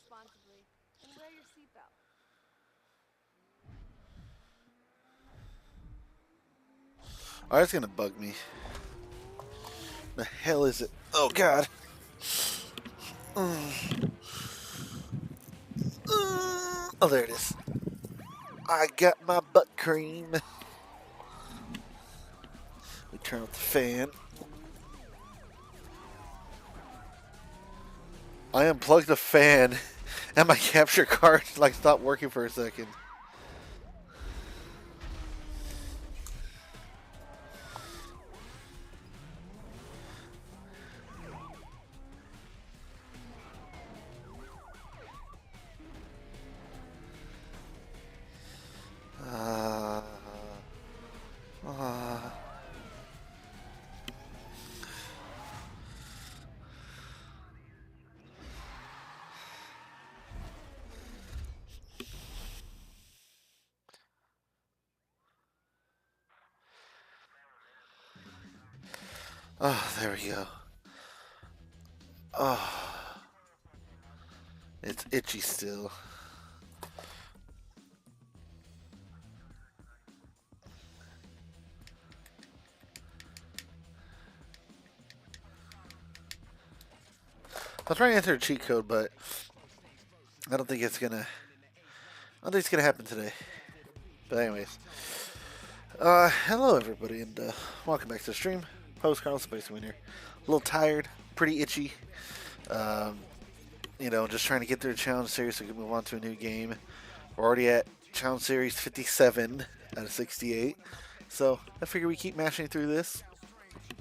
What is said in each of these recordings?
responsibly and wear your seatbelt. Oh, that's gonna bug me. The hell is it? Oh god. Oh, there it is. I got my butt cream. We turn off the fan. I unplugged the fan, and my capture card like stopped working for a second. Uh, uh, oh, there we go. Oh, it's itchy still. I was trying to enter a cheat code, but I don't think it's gonna. I don't think it's gonna happen today. But anyways, hello everybody, and welcome back to the stream. Host Carl Space Winner. A little tired, pretty itchy. Um, just trying to get through the challenge series so we can move on to a new game. We're already at challenge series 57 out of 68. So I figure we keep mashing through this.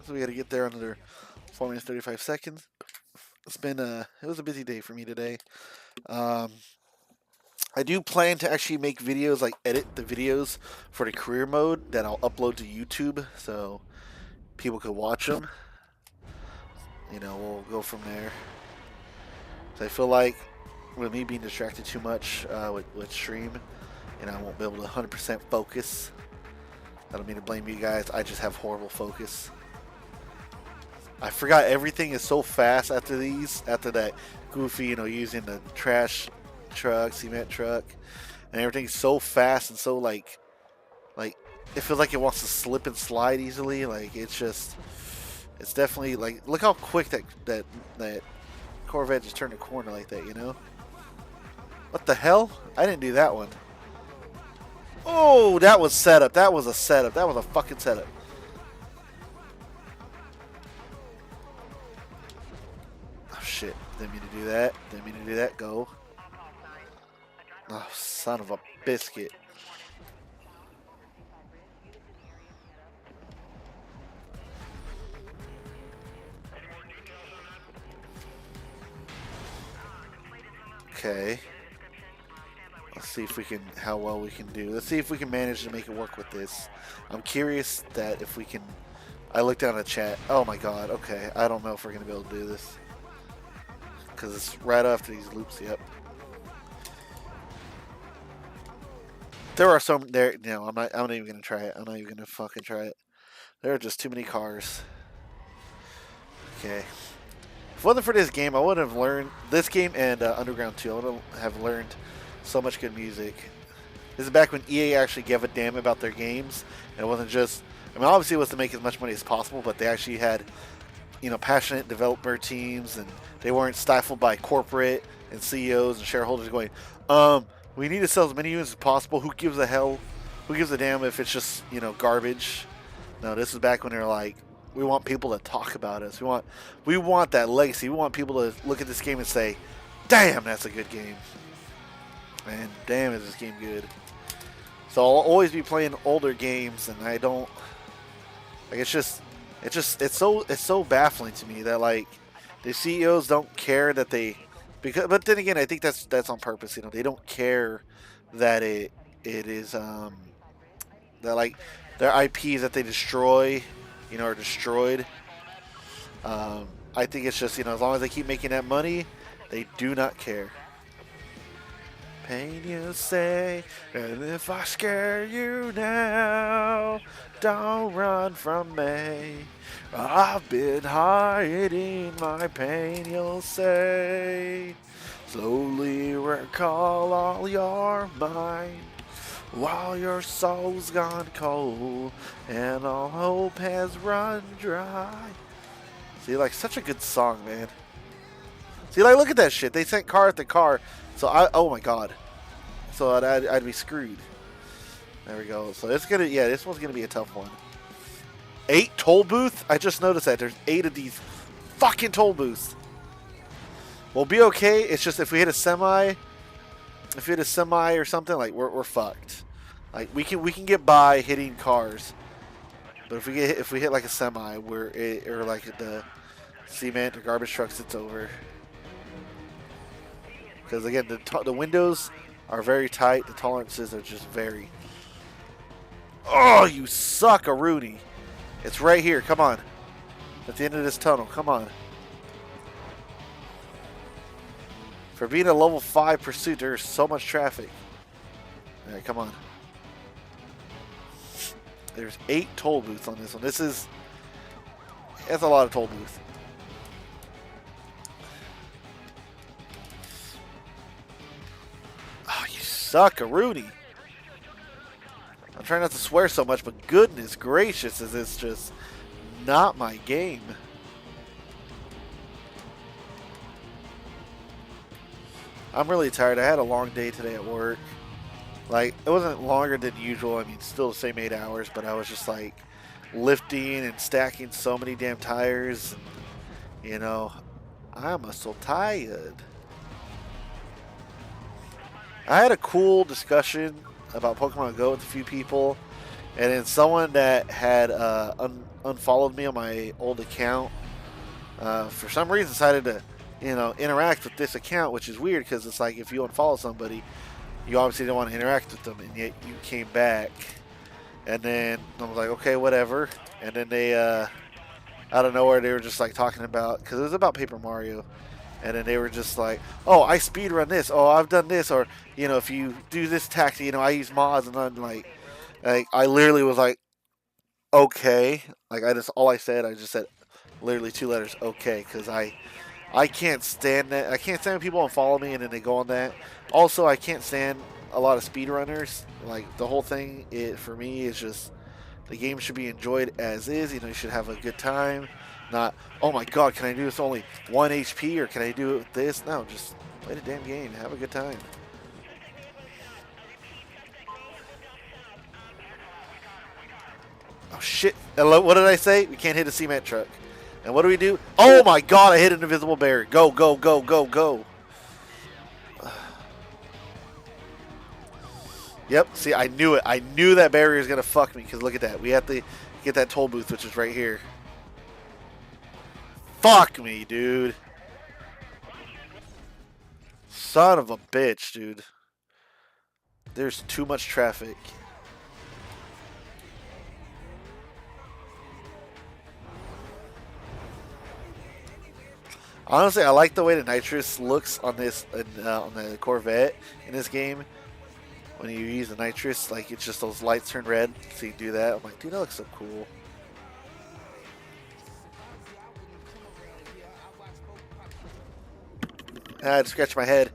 So we got to get there under 4 minutes 35 seconds. It was a busy day for me today. Um, I do plan to actually make videos, like edit the videos for the career mode that I'll upload to YouTube so people could watch them. We'll go from there. So I feel like with me being distracted too much with stream, I won't be able to 100% focus. I don't mean to blame you guys. I just have horrible focus. I forgot everything is so fast after that goofy, using the trash truck, cement truck, and everything's so fast and so like it feels like it wants to slip and slide easily. Like it's definitely like look how quick that Corvette just turned a corner like that. What the hell? I didn't do that one. Oh, that was setup. That was a setup. That was a fucking setup. Oh shit! Didn't mean to do that. Didn't mean to do that. Go. Oh, son of a biscuit. Okay. Let's see if we can, how well we can do. Let's see if we can manage to make it work with this. I'm curious that if we can. I looked down at chat. Oh my god. Okay. I don't know if we're gonna be able to do this because it's right after these loops. Yep. There are some there. No, I'm not. I'm not even gonna try it. I'm not even gonna fucking try it. There are just too many cars. Okay. If it wasn't for this game, I would have learned this game and Underground 2. I would have learned so much good music. This is back when EA actually gave a damn about their games, and it wasn't just. I mean, obviously, it was to make as much money as possible, but they actually had, passionate developer teams, and they weren't stifled by corporate and CEOs and shareholders going, we need to sell as many units as possible. Who gives a hell? Who gives a damn if it's just garbage? No, this is back when they were like, we want people to talk about us. We want that legacy. We want people to look at this game and say, damn, that's a good game. And damn, is this game good. So I'll always be playing older games, and I don't like. It's so baffling to me that like the CEOs don't care that but then again, I think that's on purpose. They don't care that it is that like their IPs that they destroy, are destroyed. I think it's just as long as they keep making that money, they do not care. Pain, you say, and if I scare you now, don't run from me. I've been hiding my pain, you'll say. Slowly recall all your mind while your soul's gone cold and all hope has run dry. See, like, such a good song, man. See, like, look at that shit. They sent car after car. So oh my god. So I'd be screwed. There we go. So it's gonna, yeah, this one's gonna be a tough one. 8 toll booth? I just noticed that there's 8 of these fucking toll booths. We'll be okay. It's just if we hit a semi, or something, like we're fucked. Like we can get by hitting cars, but if we hit like a semi, or like the cement or garbage trucks, it's over. Because again, the windows are very tight. The tolerances are just very. Oh, you suck, a Rooney. It's right here. Come on. At the end of this tunnel. Come on. For being a level 5 pursuit, there's so much traffic. Alright, come on. There's 8 toll booths on this one. That's a lot of toll booths. Oh, you suck, a Rooney. I'm trying not to swear so much, but goodness gracious, is this just not my game. I'm really tired. I had a long day today at work. Like, it wasn't longer than usual. I mean, still the same 8 hours, but I was just like lifting and stacking so many damn tires. You know, I'm so tired. I had a cool discussion about Pokemon Go with a few people, and then someone that had unfollowed me on my old account for some reason decided to, you know, interact with this account, which is weird because it's like if you unfollow somebody, you obviously don't want to interact with them, and yet you came back. And then I was like, okay, whatever. And then they, out of nowhere, they were just like talking about, because it was about Paper Mario. And then they were just like, oh, I speedrun this. Oh, I've done this. Or, you know, if you do this tactic, you know, I use mods. And I'm like I literally was like, okay. Like, all I said literally 2 letters, okay. Because I can't stand that. I can't stand when people unfollow me and then they go on that. Also, I can't stand a lot of speedrunners. Like, the whole thing, for me, is just the game should be enjoyed as is. You know, you should have a good time. Not, oh my god, can I do this only 1 HP, or can I do it with this? No, just play the damn game. Have a good time. Oh shit. Hello, what did I say? We can't hit a cement truck. And what do we do? Oh my god, I hit an invisible barrier. Go, go, go, go, go. Yep, see, I knew it. I knew that barrier was going to fuck me, because look at that. We have to get that toll booth, which is right here. Fuck me, dude. Son of a bitch, dude. There's too much traffic. Honestly, I like the way the nitrous looks on this on the Corvette in this game. When you use the nitrous, like, it's just those lights turn red, so you do that. I'm like, dude, that looks so cool. I had to scratch my head.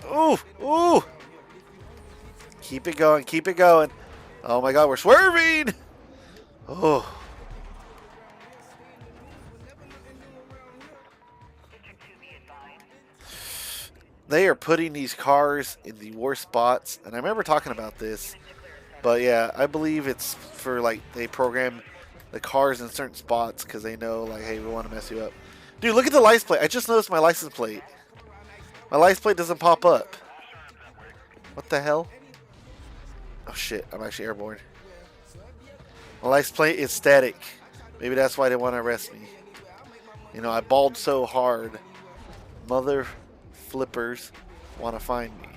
Ooh, ooh. Keep it going, keep it going. Oh my god, we're swerving. Oh. They are putting these cars in the worst spots, and I remember talking about this, but yeah, I believe it's for, like, they program the cars in certain spots because they know, like, hey, we want to mess you up. Dude, look at the license plate. I just noticed my license plate. My license plate doesn't pop up. What the hell? Oh shit, I'm actually airborne. My license plate is static. Maybe that's why they want to arrest me. You know, I balled so hard. Mother flippers want to find me.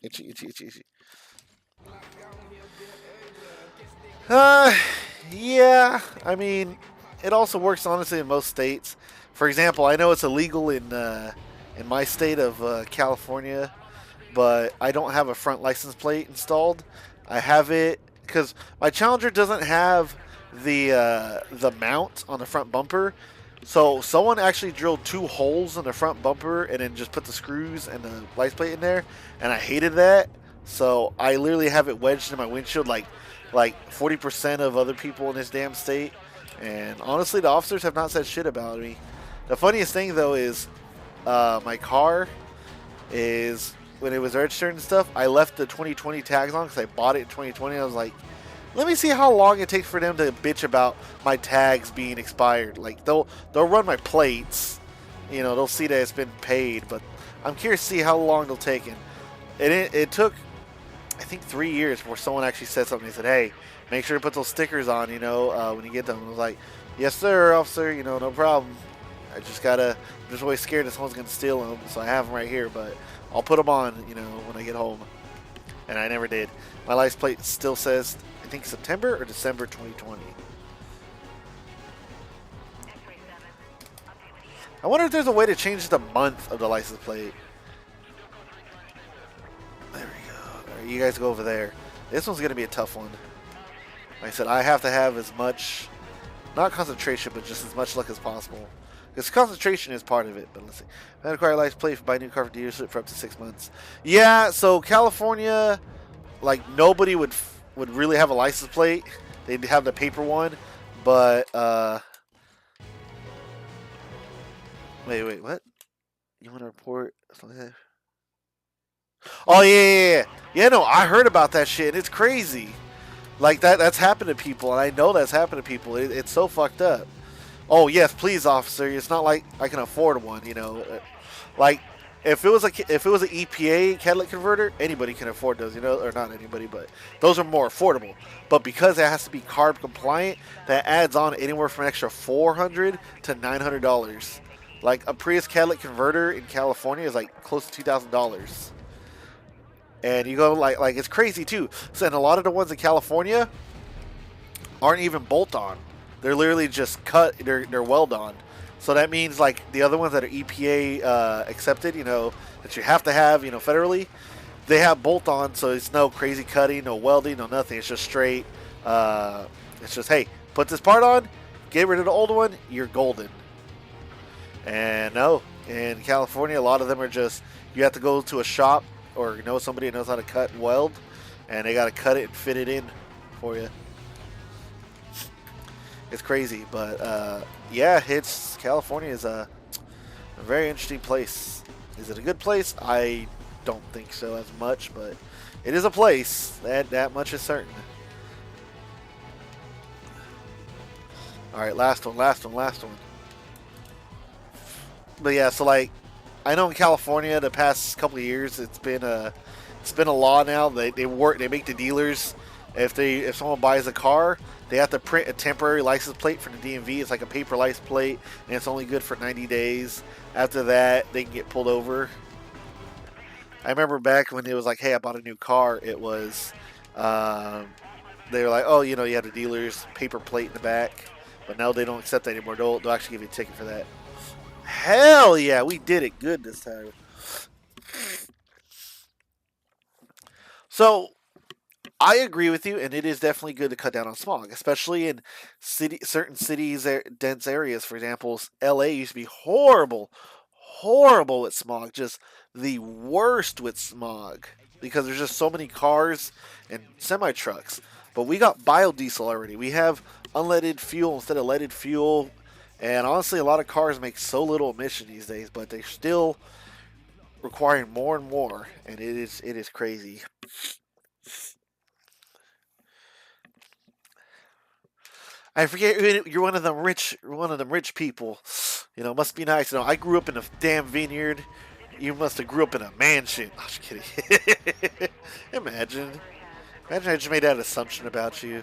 Itchy, itchy, itchy, itchy. Yeah. I mean, it also works honestly in most states. For example, I know it's illegal in my state of California, but I don't have a front license plate installed. I have it because my Challenger doesn't have the mount on the front bumper. So someone actually drilled 2 holes in the front bumper and then just put the screws and the license plate in there, and I hated that. So I literally have it wedged in my windshield like 40% of other people in this damn state. And honestly, the officers have not said shit about me. The funniest thing though is my car is, when it was registered and stuff, I left the 2020 tags on because I bought it in 2020. I was like, let me see how long it takes for them to bitch about my tags being expired. Like they'll run my plates, you know, they'll see that it's been paid, but I'm curious to see how long they'll take. And it took, I think, 3 years before someone actually said something. They said, hey, make sure to put those stickers on, you know, when you get them. I was like, yes sir, officer, you know, no problem. I'm just always scared that someone's gonna steal them, so I have them right here, but I'll put them on, you know, when I get home. And I never did. My license plate still says, I think, September or December 2020. I wonder if there's a way to change the month of the license plate. There we go. All right, you guys go over there. This one's going to be a tough one. Like I said, I have to have as much, not concentration, but just as much luck as possible. Because concentration is part of it. But let's see. I acquire a license plate for buy a new car for dealership for up to 6 months. Yeah, so California, like, nobody would really have a license plate. They'd have the paper one. But, wait, what? You want to report something like that? Oh, yeah. Yeah, no, I heard about that shit. It's crazy. Like, that's happened to people, and I know that's happened to people. It's so fucked up. Oh, yes, please, officer. It's not like I can afford one, you know. Like, if it was an EPA catalytic converter, anybody can afford those, you know, or not anybody, but those are more affordable. But because it has to be CARB compliant, that adds on anywhere from an extra $400 to $900. Like, a Prius catalytic converter in California is like close to $2,000. And you go like it's crazy too. So, and a lot of the ones in California aren't even bolt on. They're literally just cut. They're weld on. So that means like the other ones that are EPA accepted, you know, that you have to have, you know, federally, they have bolt on. So it's no crazy cutting, no welding, no nothing. It's just straight. It's just, hey, put this part on, get rid of the old one, you're golden. And no, in California, a lot of them are just, you have to go to a shop or know somebody who knows how to cut and weld, and they got to cut it and fit it in for you. It's crazy, but yeah, California is a very interesting place. Is it a good place? I don't think so as much, but it is a place. That much is certain. All right, last one. But yeah, so like, I know in California the past couple of years it's been a law now. They make the dealers, if someone buys a car, they have to print a temporary license plate for the DMV. It's like a paper license plate, and it's only good for 90 days. After that, they can get pulled over. I remember back when it was like, hey, I bought a new car. It was, they were like, oh, you know, you have the dealer's paper plate in the back. But now they don't accept that anymore. They'll actually give you a ticket for that. Hell yeah, we did it good this time. So, I agree with you, and it is definitely good to cut down on smog, especially in certain cities, dense areas. For example, LA used to be horrible with smog, just the worst with smog, because there's just so many cars and semi-trucks. But we got biodiesel already. We have unleaded fuel instead of leaded fuel, and honestly, a lot of cars make so little emission these days, but they're still requiring more and more, and it is crazy. I forget, you're one of them rich people. You know, must be nice. You know, I grew up in a damn vineyard. You must have grew up in a mansion. I'm just kidding. Imagine I just made that assumption about you,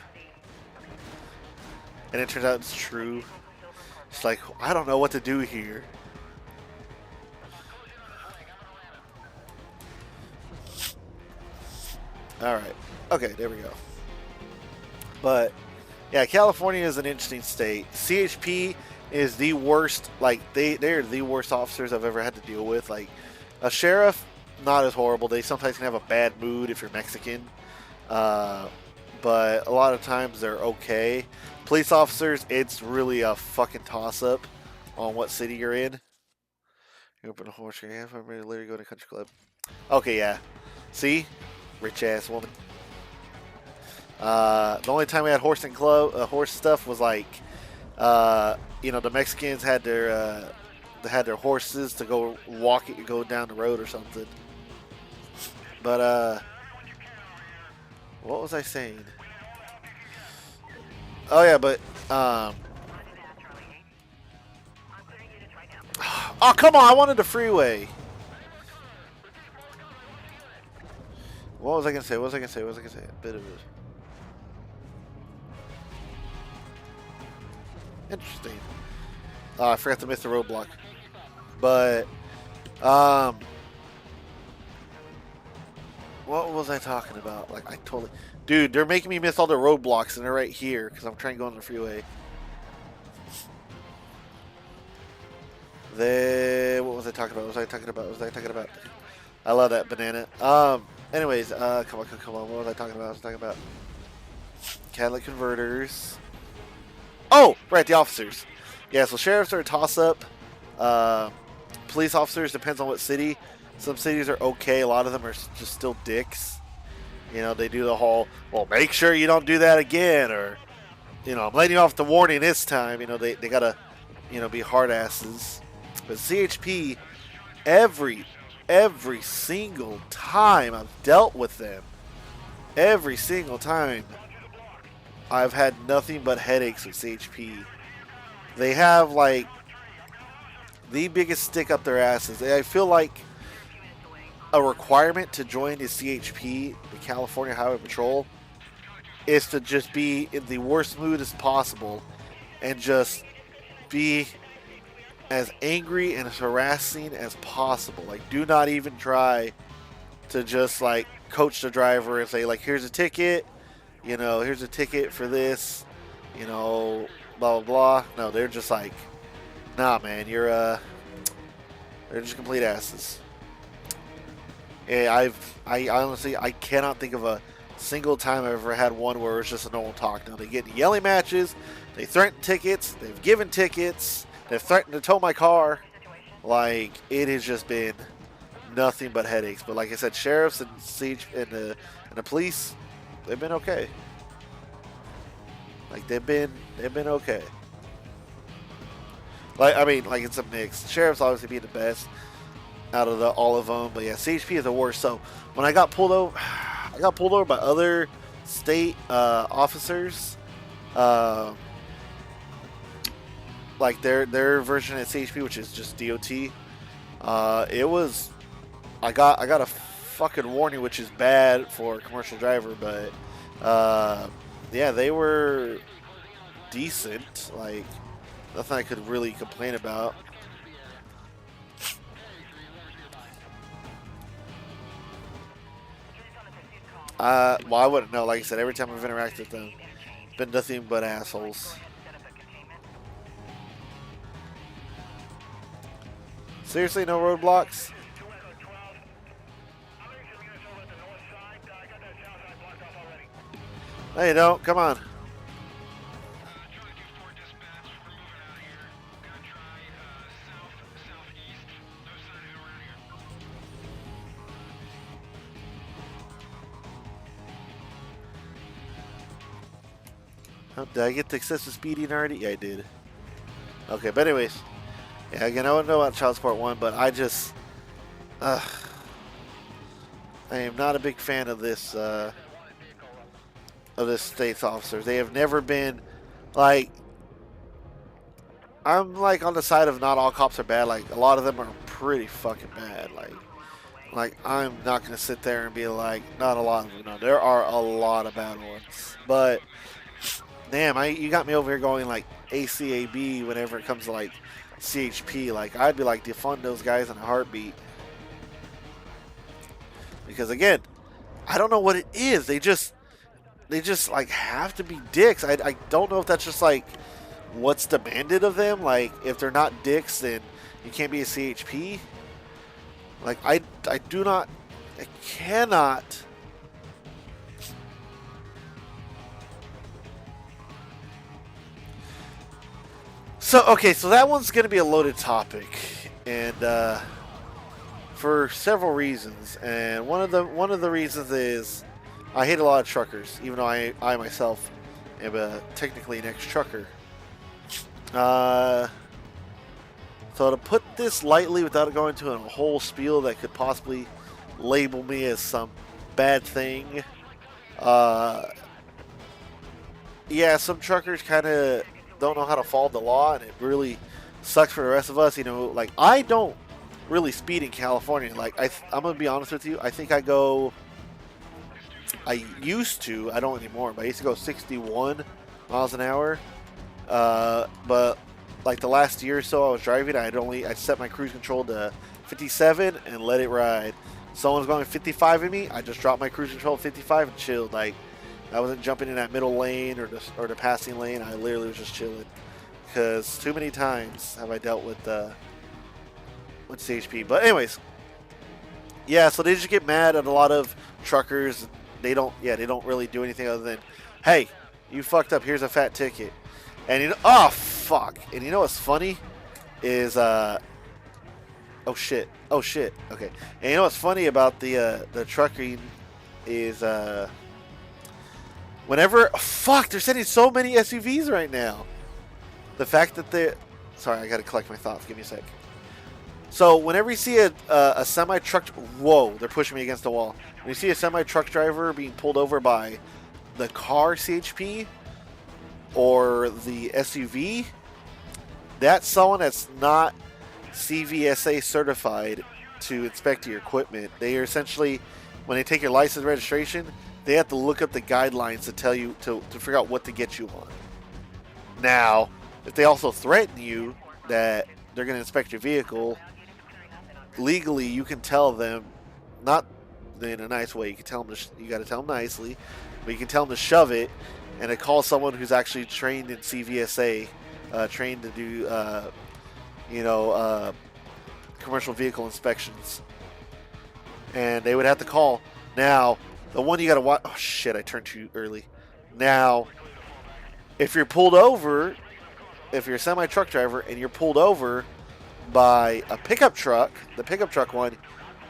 and it turns out it's true. It's like, I don't know what to do here. Alright. Okay, there we go. But yeah, California is an interesting state. CHP is the worst. Like, they're the worst officers I've ever had to deal with. Like, a sheriff, not as horrible. They sometimes can have a bad mood if you're Mexican. but a lot of times they're okay. Police officers, it's really a fucking toss up on what city you're in. You open a horse, you have I'm ready to literally go to a country club. Okay, yeah. See, rich ass woman. The only time we had horse and club horse stuff was like, you know, the Mexicans had their they had their horses to go walk it, go down the road or something. But what was I saying? Oh yeah, but oh come on! I wanted the freeway. What was I gonna say? What was I gonna say? What was I gonna say? A bit of it. Interesting. I forgot to miss the roadblock. But what was I talking about? Like I totally, dude, they're making me miss all the roadblocks, and they're right here because I'm trying to go on the freeway. What was I talking about? What was I talking about? What was I talking about? I love that banana. Anyways, come on. What was I talking about? I was talking about catalytic converters. Oh, right, the officers. Yeah, so sheriffs are a toss-up. Police officers depends on what city. Some cities are okay. A lot of them are just still dicks. You know, they do the whole, well, make sure you don't do that again, or, you know, I'm letting you off the warning this time. You know, they gotta, you know, be hard asses. But CHP, every single time I've dealt with them, every single time, I've had nothing but headaches with CHP. They have like the biggest stick up their asses. I feel like a requirement to join the CHP, the California Highway Patrol, is to just be in the worst mood as possible and just be as angry and as harassing as possible. Like, do not even try to just like coach the driver and say like, here's a ticket, you know, here's a ticket for this, you know, blah blah blah. No, they're just like, nah, man, they're just complete asses. And I honestly, I cannot think of a single time I've ever had one where it's just a normal talk. Now they get in yelling matches, they threaten tickets, they've given tickets, they've threatened to tow my car. Like, it has just been nothing but headaches. But like I said, sheriffs and the police, they've been okay. Like they've been okay. Like, I mean, like, it's a mix. Sheriff's obviously being the best out of all of them, but yeah, CHP is the worst. So when I got pulled over by other state officers, like their version of CHP, which is just DOT. It was, I got a fucking warning, which is bad for a commercial driver, but yeah, they were decent. Like, nothing I could really complain about. Well, I wouldn't know. Like I said, every time I've interacted with them, it's been nothing but assholes. Seriously, no roadblocks? No, you don't. Come on. Did I get the excessive speeding already? Yeah, I did. Okay, but anyways. Yeah, again, I wouldn't know about Child Support 1, but I just... I am not a big fan of this state's officers. They have never been, like... I'm, like, on the side of not all cops are bad. Like, a lot of them are pretty fucking bad. Like I'm not going to sit there and be like, not a lot of them. No, there are a lot of bad ones. But... damn, you got me over here going like ACAB whenever it comes to like CHP. Like, I'd be like, defund those guys in a heartbeat. Because again, I don't know what it is. They just like have to be dicks. I don't know if that's just like what's demanded of them. Like, if they're not dicks, then you can't be a CHP. Like, I cannot So that one's going to be a loaded topic, and for several reasons. And one of the reasons is I hate a lot of truckers, even though I myself am technically an ex-trucker. So to put this lightly, without going into a whole spiel that could possibly label me as some bad thing, yeah, some truckers kind of don't know how to follow the law, and it really sucks for the rest of us. You know, like I don't really speed in California. Like I'm gonna be honest with you. I think I used to. I don't anymore. But I used to go 61 miles an hour. But like the last year or so I was driving, I set my cruise control to 57 and let it ride. Someone's going 55 in me, I just dropped my cruise control to 55 and chilled. Like I wasn't jumping in that middle lane or the passing lane. I literally was just chilling, because too many times have I dealt with CHP. But anyways, yeah. So they just get mad at a lot of truckers. They don't really do anything other than, hey, you fucked up. Here's a fat ticket. And oh fuck. And you know what's funny is oh shit. Okay. And you know what's funny about the trucking is whenever they're sending so many SUVs right now. The fact that sorry, I gotta collect my thoughts. Give me a sec. So whenever you see a semi truck, whoa, they're pushing me against the wall. When you see a semi truck driver being pulled over by the car CHP or the SUV, that's someone that's not CVSA certified to inspect your equipment. They are essentially, when they take your license registration, they have to look up the guidelines to tell you to figure out what to get you on. Now, if they also threaten you that they're going to inspect your vehicle, legally you can tell them, not in a nice way, you can tell them you got to tell them nicely, but you can tell them to shove it, and to call someone who's actually trained in CVSA, trained to do commercial vehicle inspections, and they would have to call. Now, the one you got to watch. Oh shit! I turned too early. Now, if you're pulled over, if you're a semi truck driver and you're pulled over by a pickup truck, the pickup truck one,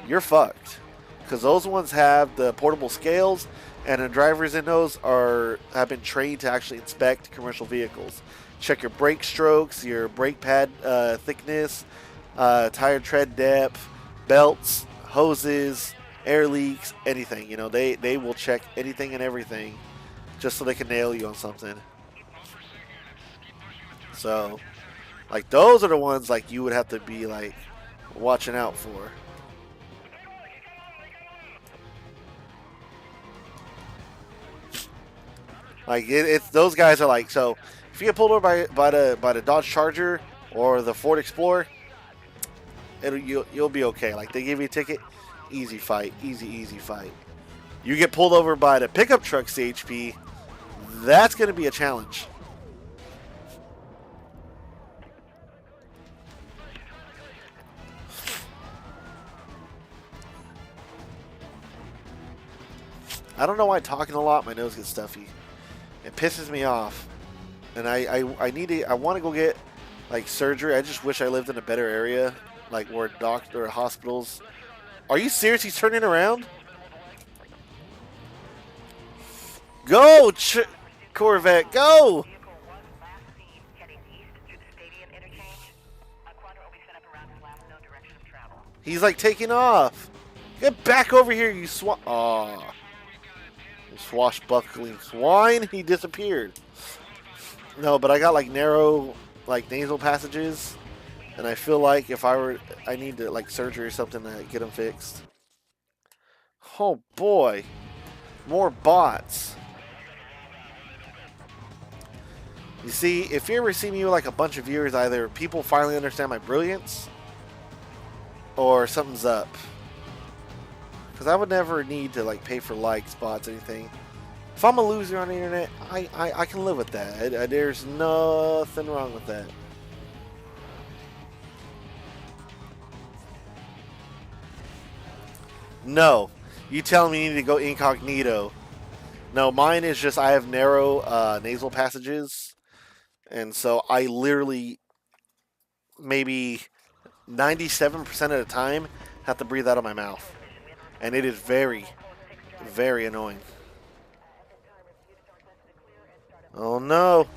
you're fucked, because those ones have the portable scales, and the drivers in those have been trained to actually inspect commercial vehicles. Check your brake strokes, your brake pad thickness, tire tread depth, belts, hoses, air leaks, anything. You know, they will check anything and everything just so they can nail you on something. So, like, those are the ones like you would have to be like watching out for. Like it's those guys are like, so if you get pulled over by the Dodge Charger or the Ford Explorer, you'll be okay. Like they give you a ticket, easy fight. You get pulled over by the pickup truck CHP, that's going to be a challenge. I don't know why talking a lot, my nose gets stuffy. It pisses me off, and I want to go get like surgery. I just wish I lived in a better area, like where doctor or hospitals. Are you serious? He's turning around. Go, Corvette, go! He's like taking off. Get back over here, you swashbuckling swine. He disappeared. No, but I got like narrow, like nasal passages, and I feel like if I need to like surgery or something to get them fixed. Oh boy, more bots. You see, if you ever see me with like a bunch of viewers, either people finally understand my brilliance or something's up. Because I would never need to like pay for likes, bots, anything. If I'm a loser on the internet, I can live with that. There's nothing wrong with that. No. You telling me you need to go incognito. No, mine is just I have narrow nasal passages. And so I literally maybe 97% of the time have to breathe out of my mouth. And it is very, very annoying. Oh no.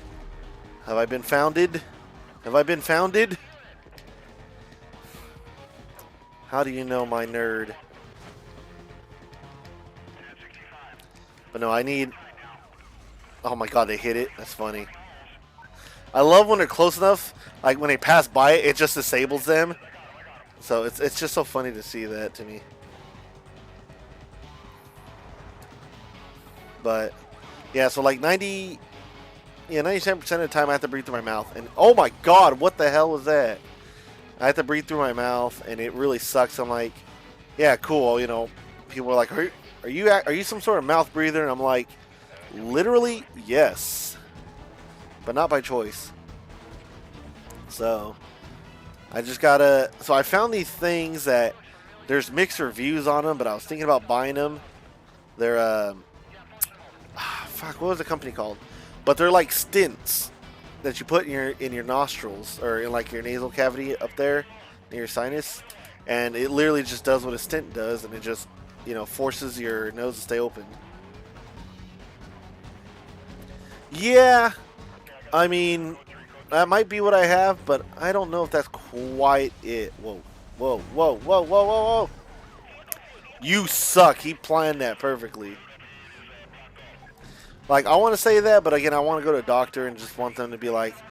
Have I been founded? Have I been founded? How do you know, my nerd? But no, I need... Oh my god, they hit it. That's funny. I love when they're close enough. Like, when they pass by it, it just disables them. So, it's just so funny to see that to me. But, yeah, so like 97% of the time I have to breathe through my mouth. And, oh my god, what the hell was that? I have to breathe through my mouth, and it really sucks. I'm like, yeah, cool. You know, people are like, are you some sort of mouth breather? And I'm like, literally, yes, but not by choice. So I just gotta. So I found these things that there's mixed reviews on them, but I was thinking about buying them. They're fuck, what was the company called? But they're like stints that you put in your nostrils or in like your nasal cavity up there near your sinus, and it literally just does what a stint does, and it just, you know, forces your nose to stay open. Yeah, I mean, that might be what I have, but I don't know if that's quite it. Whoa, whoa, whoa, whoa, whoa, whoa, whoa! You suck. He planned that perfectly. Like, I want to say that, but again, I want to go to a doctor and just want them to be like,